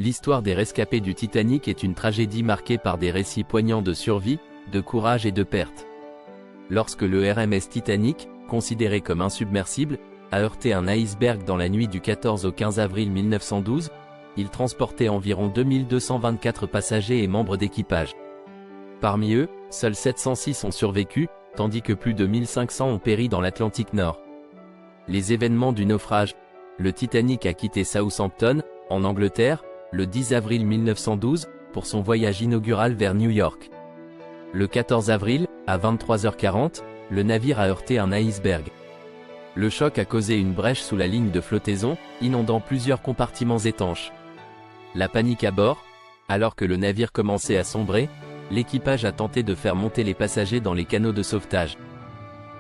L'histoire des rescapés du Titanic est une tragédie marquée par des récits poignants de survie, de courage et de perte. Lorsque le RMS Titanic, considéré comme insubmersible, a heurté un iceberg dans la nuit du 14 au 15 avril 1912, il transportait environ 2224 passagers et membres d'équipage. Parmi eux, seuls 706 ont survécu, tandis que plus de 1500 ont péri dans l'Atlantique Nord. Les événements du naufrage. Le Titanic a quitté Southampton, en Angleterre, le 10 avril 1912, pour son voyage inaugural vers New York. Le 14 avril, à 23h40, le navire a heurté un iceberg. Le choc a causé une brèche sous la ligne de flottaison, inondant plusieurs compartiments étanches. La panique à bord. Alors que le navire commençait à sombrer, l'équipage a tenté de faire monter les passagers dans les canots de sauvetage.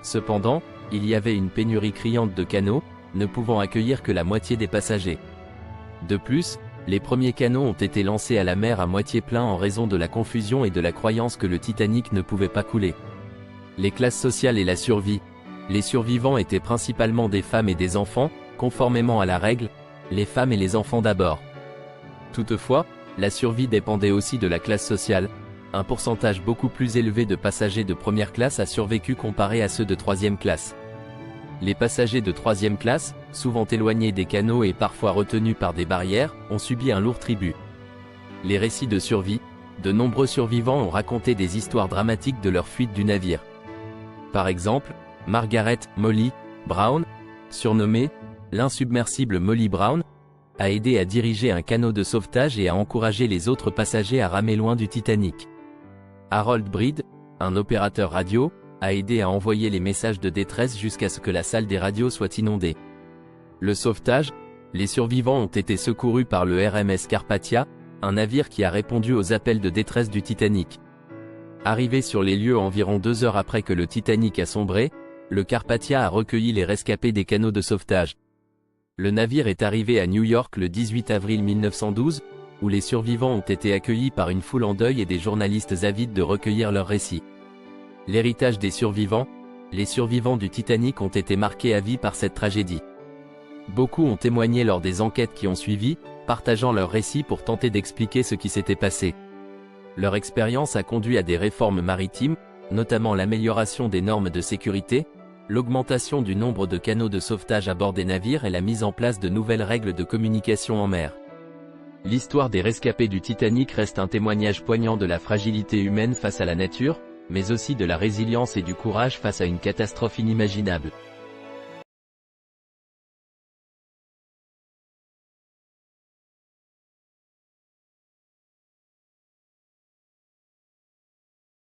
Cependant, il y avait une pénurie criante de canots, ne pouvant accueillir que la moitié des passagers. De plus, les premiers canots ont été lancés à la mer à moitié plein en raison de la confusion et de la croyance que le Titanic ne pouvait pas couler. Les classes sociales et la survie. Les survivants étaient principalement des femmes et des enfants, conformément à la règle, les femmes et les enfants d'abord. Toutefois, la survie dépendait aussi de la classe sociale. Un pourcentage beaucoup plus élevé de passagers de première classe a survécu comparé à ceux de troisième classe. Les passagers de troisième classe, souvent éloignés des canots et parfois retenus par des barrières, ont subi un lourd tribut. Les récits de survie. De nombreux survivants ont raconté des histoires dramatiques de leur fuite du navire. Par exemple, Margaret « Molly » Brown, surnommée « l'insubmersible Molly Brown », a aidé à diriger un canot de sauvetage et à encourager les autres passagers à ramer loin du Titanic. Harold Breed, un opérateur radio, a aidé à envoyer les messages de détresse jusqu'à ce que la salle des radios soit inondée. Le sauvetage. Les survivants ont été secourus par le RMS Carpathia, un navire qui a répondu aux appels de détresse du Titanic. Arrivé sur les lieux environ 2 heures après que le Titanic a sombré, le Carpathia a recueilli les rescapés des canots de sauvetage. Le navire est arrivé à New York le 18 avril 1912, où les survivants ont été accueillis par une foule en deuil et des journalistes avides de recueillir leurs récits. L'héritage des survivants. Les survivants du Titanic ont été marqués à vie par cette tragédie. Beaucoup ont témoigné lors des enquêtes qui ont suivi, partageant leurs récits pour tenter d'expliquer ce qui s'était passé. Leur expérience a conduit à des réformes maritimes, notamment l'amélioration des normes de sécurité, l'augmentation du nombre de canaux de sauvetage à bord des navires et la mise en place de nouvelles règles de communication en mer. L'histoire des rescapés du Titanic reste un témoignage poignant de la fragilité humaine face à la nature, mais aussi de la résilience et du courage face à une catastrophe inimaginable.